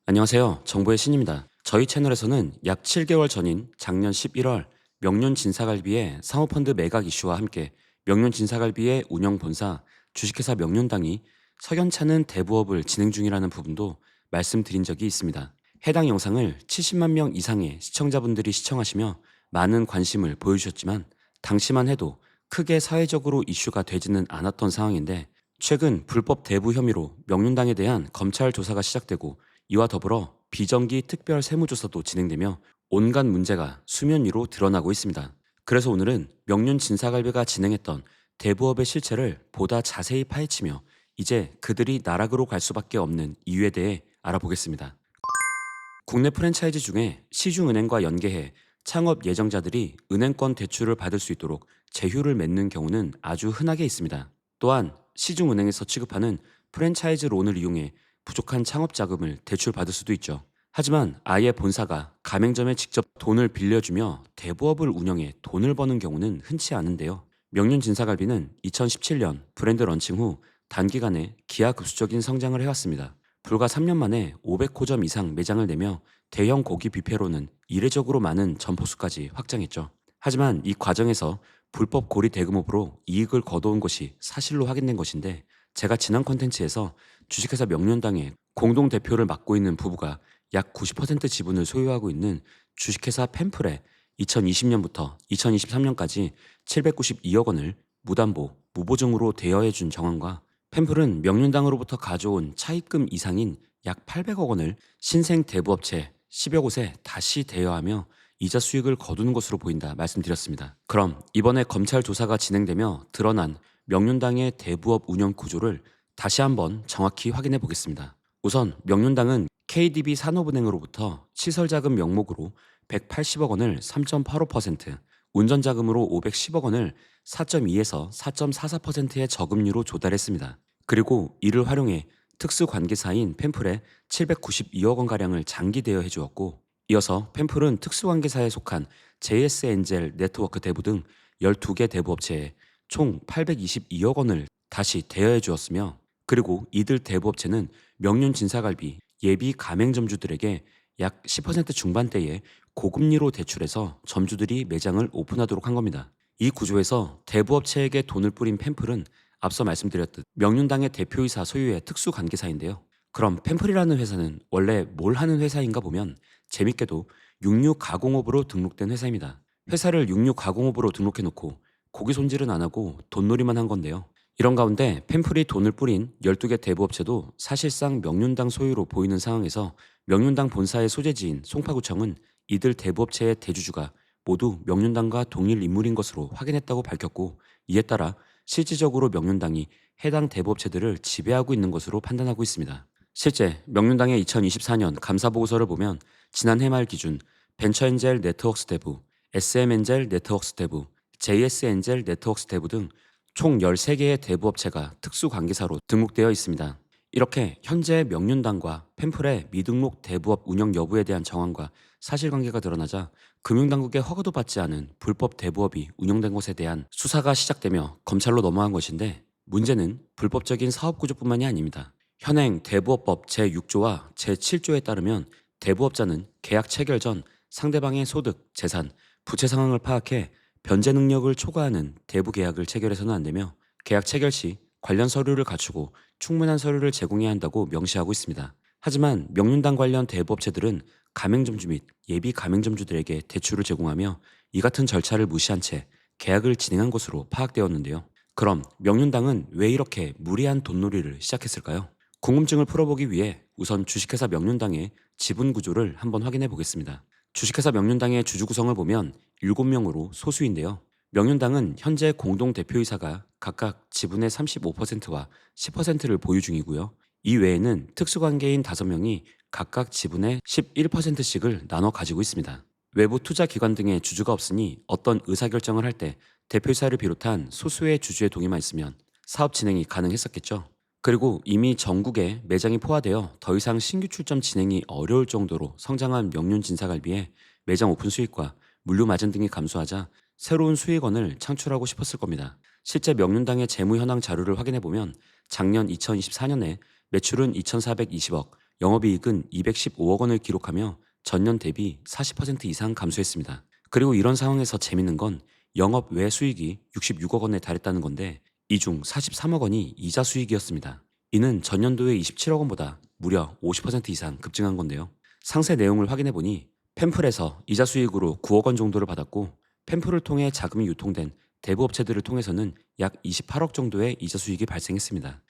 안녕하세요. 정보의 신입니다. 저희 채널에서는 약 7개월 전인 작년 11월 명륜 진사갈비의 사모펀드 매각 이슈와 함께 명륜 진사갈비의 운영 본사 주식회사 명륜당이 석연찮은 대부업을 진행 중이라는 부분도 말씀드린 적이 있습니다. 해당 영상을 70만 명 이상의 시청자분들이 시청하시며 많은 관심을 보여주셨지만 당시만 해도 크게 사회적으로 이슈가 되지는 않았던 상황인데 최근 불법 대부 혐의로 명륜당에 대한 검찰 조사가 시작되고 이와 더불어 비정기 특별 세무조사도 진행되며 온갖 문제가 수면 위로 드러나고 있습니다. 그래서 오늘은 명륜 진사갈비가 진행했던 대부업의 실체를 보다 자세히 파헤치며 이제 그들이 나락으로 갈 수밖에 없는 이유에 대해 알아보겠습니다. 국내 프랜차이즈 중에 시중은행과 연계해 창업 예정자들이 은행권 대출을 받을 수 있도록 제휴를 맺는 경우는 아주 흔하게 있습니다. 또한 시중은행에서 취급하는 프랜차이즈 론을 이용해 부족한 창업 자금을 대출받을 수도 있죠. 하지만 아예 본사가 가맹점에 직접 돈을 빌려주며 대부업을 운영해 돈을 버는 경우는 흔치 않은데요. 명륜 진사갈비는 2017년 브랜드 런칭 후 단기간에 기하급수적인 성장을 해왔습니다. 불과 3년 만에 500호점 이상 매장을 내며 대형 고기 뷔페로는 이례적으로 많은 점포수까지 확장했죠. 하지만 이 과정에서 불법 고리 대금업으로 이익을 거둬온 것이 사실로 확인된 것인데 제가 지난 콘텐츠에서 주식회사 명륜당의 공동대표를 맡고 있는 부부가 약 90% 지분을 소유하고 있는 주식회사 펜플에 2020년부터 2023년까지 792억 원을 무담보, 무보증으로 대여해 준 정황과 펜플은 명륜당으로부터 가져온 차입금 이상인 약 800억 원을 신생 대부업체 10여 곳에 다시 대여하며 이자 수익을 거두는 것으로 보인다 말씀드렸습니다. 그럼 이번에 검찰 조사가 진행되며 드러난 명륜당의 대부업 운영 구조를 다시 한번 정확히 확인해 보겠습니다. 우선 명륜당은 KDB 산업은행으로부터 시설자금 명목으로 180억 원을 3.85%, 운전자금으로 510억 원을 4.2에서 4.44%의 저금리로 조달했습니다. 그리고 이를 활용해 특수관계사인 펜플에 792억 원가량을 장기 대여해 주었고 이어서 펜플은 특수관계사에 속한 JS엔젤 네트워크 대부 등 12개 대부업체에 총 822억 원을 다시 대여해 주었으며 그리고 이들 대부업체는 명륜 진사갈비 예비 가맹점주들에게 약 10% 중반대의 고금리로 대출해서 점주들이 매장을 오픈하도록 한 겁니다. 이 구조에서 대부업체에게 돈을 뿌린 펜플은 앞서 말씀드렸듯 명륜당의 대표이사 소유의 특수관계사인데요. 그럼 펜플이라는 회사는 원래 뭘 하는 회사인가 보면 재밌게도 육류가공업으로 등록된 회사입니다. 회사를 육류가공업으로 등록해놓고 고기 손질은 안 하고 돈놀이만 한 건데요. 이런 가운데 펜플이 돈을 뿌린 12개 대부업체도 사실상 명륜당 소유로 보이는 상황에서 명륜당 본사의 소재지인 송파구청은 이들 대부업체의 대주주가 모두 명륜당과 동일 인물인 것으로 확인했다고 밝혔고 이에 따라 실질적으로 명륜당이 해당 대부업체들을 지배하고 있는 것으로 판단하고 있습니다. 실제 명륜당의 2024년 감사보고서를 보면 지난해 말 기준 벤처엔젤 네트워크스 대부, SM엔젤 네트워크스 대부, JS엔젤 네트워크스 대부 등 총 13개의 대부업체가 특수관계사로 등록되어 있습니다. 이렇게 현재 명륜당과 펜플의 미등록 대부업 운영 여부에 대한 정황과 사실관계가 드러나자 금융당국의 허가도 받지 않은 불법 대부업이 운영된 것에 대한 수사가 시작되며 검찰로 넘어간 것인데 문제는 불법적인 사업구조뿐만이 아닙니다. 현행 대부업법 제6조와 제7조에 따르면 대부업자는 계약 체결 전 상대방의 소득, 재산, 부채 상황을 파악해 변제 능력을 초과하는 대부 계약을 체결해서는 안 되며 계약 체결 시 관련 서류를 갖추고 충분한 서류를 제공해야 한다고 명시하고 있습니다. 하지만 명륜당 관련 대부업체들은 가맹점주 및 예비 가맹점주들에게 대출을 제공하며 이 같은 절차를 무시한 채 계약을 진행한 것으로 파악되었는데요. 그럼 명륜당은 왜 이렇게 무리한 돈놀이를 시작했을까요? 궁금증을 풀어보기 위해 우선 주식회사 명륜당의 지분 구조를 한번 확인해 보겠습니다. 주식회사 명륜당의 주주 구성을 보면 7명으로 소수인데요. 명륜당은 현재 공동 대표이사가 각각 지분의 35%와 10%를 보유 중이고요. 이 외에는 특수관계인 5명이 각각 지분의 11%씩을 나눠 가지고 있습니다. 외부 투자기관 등의 주주가 없으니 어떤 의사결정을 할 때 대표이사를 비롯한 소수의 주주의 동의만 있으면 사업 진행이 가능했었겠죠. 그리고 이미 전국에 매장이 포화되어 더 이상 신규 출점 진행이 어려울 정도로 성장한 명륜 진사갈비에 매장 오픈 수익과 물류 마진 등이 감소하자 새로운 수익원을 창출하고 싶었을 겁니다. 실제 명륜당의 재무 현황 자료를 확인해 보면 작년 2024년에 매출은 2,420억, 영업이익은 215억 원을 기록하며 전년 대비 40% 이상 감소했습니다. 그리고 이런 상황에서 재밌는 건 영업 외 수익이 66억 원에 달했다는 건데 이 중 43억 원이 이자 수익이었습니다. 이는 전년도의 27억 원보다 무려 50% 이상 급증한 건데요. 상세 내용을 확인해 보니 펜플에서 이자 수익으로 9억 원 정도를 받았고 펜플을 통해 자금이 유통된 대부업체들을 통해서는 약 28억 정도의 이자 수익이 발생했습니다.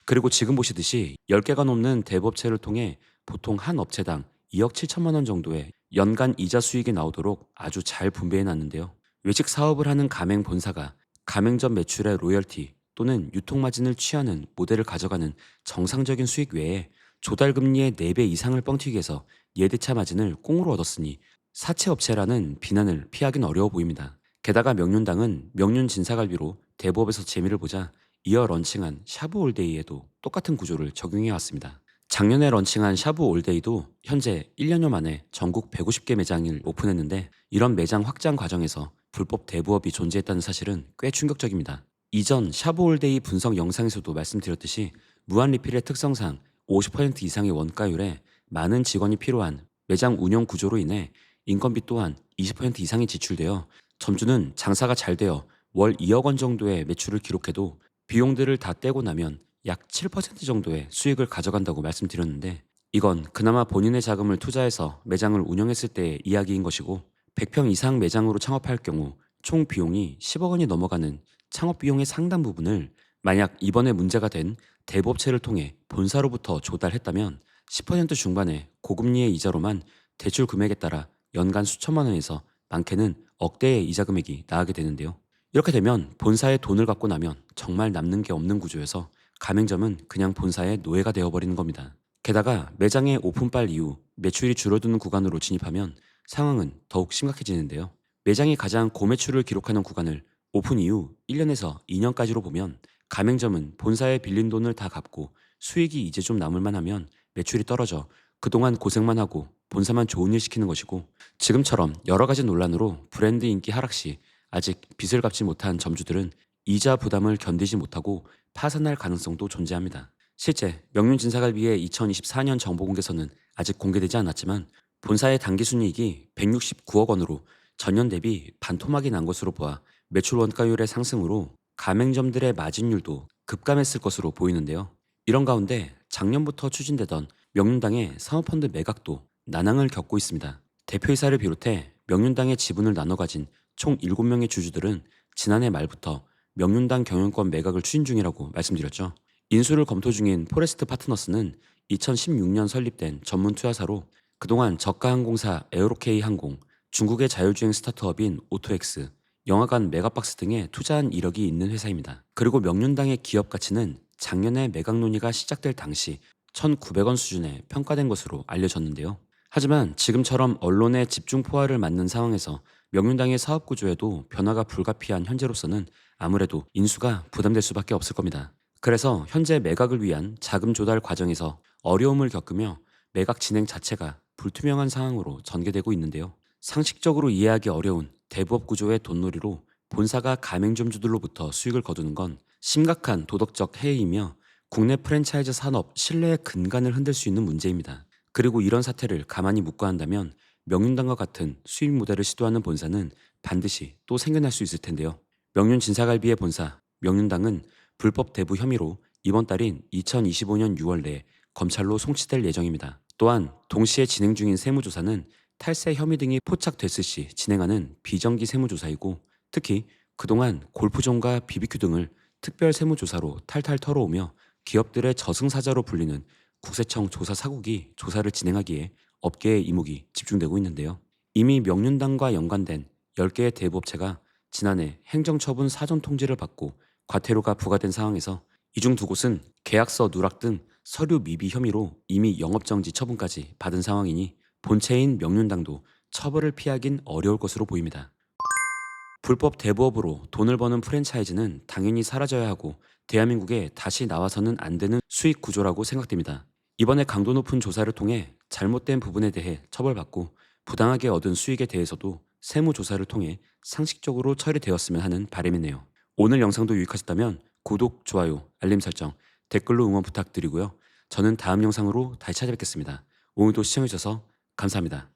그리고 지금 보시듯이 10개가 넘는 대부업체를 통해 보통 한 업체당 2억 7천만 원 정도의 연간 이자 수익이 나오도록 아주 잘 분배해 놨는데요. 외식 사업을 하는 가맹 본사가 가맹점 매출의 로열티 또는 유통마진을 취하는 모델을 가져가는 정상적인 수익 외에 조달금리의 4배 이상을 뻥튀기 해서 예대차 마진을 꽁으로 얻었으니 사채업체라는 비난을 피하긴 어려워 보입니다. 게다가 명륜당은 명륜 진사갈비로 대부업에서 재미를 보자 이어 런칭한 샤브 올데이에도 똑같은 구조를 적용해 왔습니다. 작년에 런칭한 샤브 올데이도 현재 1년여 만에 전국 150개 매장을 오픈했는데 이런 매장 확장 과정에서 불법 대부업이 존재했다는 사실은 꽤 충격적입니다. 이전 샤브 올데이 분석 영상에서도 말씀드렸듯이 무한 리필의 특성상 50% 이상의 원가율에 많은 직원이 필요한 매장 운영 구조로 인해 인건비 또한 20% 이상이 지출되어 점주는 장사가 잘 되어 월 2억 원 정도의 매출을 기록해도 비용들을 다 떼고 나면 약 7% 정도의 수익을 가져간다고 말씀드렸는데 이건 그나마 본인의 자금을 투자해서 매장을 운영했을 때의 이야기인 것이고 100평 이상 매장으로 창업할 경우 총 비용이 10억 원이 넘어가는 창업 비용의 상당 부분을 만약 이번에 문제가 된 대부업체를 통해 본사로부터 조달했다면 10% 중반의 고금리의 이자로만 대출 금액에 따라 연간 수천만 원에서 많게는 억대의 이자 금액이 나가게 되는데요. 이렇게 되면 본사에 돈을 갖고 나면 정말 남는 게 없는 구조여서 가맹점은 그냥 본사의 노예가 되어버리는 겁니다. 게다가 매장의 오픈빨 이후 매출이 줄어드는 구간으로 진입하면 상황은 더욱 심각해지는데요. 매장이 가장 고매출을 기록하는 구간을 오픈 이후 1년에서 2년까지로 보면 가맹점은 본사에 빌린 돈을 다 갚고 수익이 이제 좀 남을만 하면 매출이 떨어져 그동안 고생만 하고 본사만 좋은 일 시키는 것이고 지금처럼 여러 가지 논란으로 브랜드 인기 하락 시 아직 빚을 갚지 못한 점주들은 이자 부담을 견디지 못하고 파산할 가능성도 존재합니다. 실제 명륜진사갈비의 2024년 정보공개서는 아직 공개되지 않았지만 본사의 당기순이익이 169억 원으로 전년 대비 반토막이 난 것으로 보아 매출 원가율의 상승으로 가맹점들의 마진율도 급감했을 것으로 보이는데요. 이런 가운데 작년부터 추진되던 명륜당의 사모펀드 매각도 난항을 겪고 있습니다. 대표이사를 비롯해 명륜당의 지분을 나눠 가진 총 7명의 주주들은 지난해 말부터 명륜당 경영권 매각을 추진 중이라고 말씀드렸죠. 인수를 검토 중인 포레스트 파트너스는 2016년 설립된 전문 투자사로 그동안 저가항공사 에어로케이 항공, 중국의 자율주행 스타트업인 오토엑스, 영화관 메가박스 등에 투자한 이력이 있는 회사입니다. 그리고 명륜당의 기업 가치는 작년에 매각 논의가 시작될 당시 1,900원 수준에 평가된 것으로 알려졌는데요. 하지만 지금처럼 언론의 집중 포화를 맞는 상황에서 명륜당의 사업 구조에도 변화가 불가피한 현재로서는 아무래도 인수가 부담될 수밖에 없을 겁니다. 그래서 현재 매각을 위한 자금 조달 과정에서 어려움을 겪으며 매각 진행 자체가 불투명한 상황으로 전개되고 있는데요. 상식적으로 이해하기 어려운 대부업 구조의 돈놀이로 본사가 가맹점주들로부터 수익을 거두는 건 심각한 도덕적 해이이며 국내 프랜차이즈 산업 신뢰의 근간을 흔들 수 있는 문제입니다. 그리고 이런 사태를 가만히 묵과한다면 명륜당과 같은 수익 모델을 시도하는 본사는 반드시 또 생겨날 수 있을 텐데요. 명륜 진사갈비의 본사 명륜당은 불법 대부 혐의로 이번 달인 2025년 6월 내에 검찰로 송치될 예정입니다. 또한 동시에 진행 중인 세무조사는 탈세 혐의 등이 포착됐을 시 진행하는 비정기 세무조사이고 특히 그동안 골프존과 BBQ 등을 특별 세무조사로 탈탈 털어오며 기업들의 저승사자로 불리는 국세청 조사 사국이 조사를 진행하기에 업계의 이목이 집중되고 있는데요. 이미 명륜당과 연관된 10개의 대부업체가 지난해 행정처분 사전 통지를 받고 과태료가 부과된 상황에서 이 중 2곳은 계약서 누락 등 서류 미비 혐의로 이미 영업정지 처분까지 받은 상황이니 본체인 명륜당도 처벌을 피하긴 어려울 것으로 보입니다. 불법 대부업으로 돈을 버는 프랜차이즈는 당연히 사라져야 하고 대한민국에 다시 나와서는 안 되는 수익 구조라고 생각됩니다. 이번에 강도 높은 조사를 통해 잘못된 부분에 대해 처벌받고 부당하게 얻은 수익에 대해서도 세무조사를 통해 상식적으로 처리되었으면 하는 바람이네요. 오늘 영상도 유익하셨다면 구독, 좋아요, 알림 설정, 댓글로 응원 부탁드리고요. 저는 다음 영상으로 다시 찾아뵙겠습니다. 오늘도 시청해주셔서 감사합니다.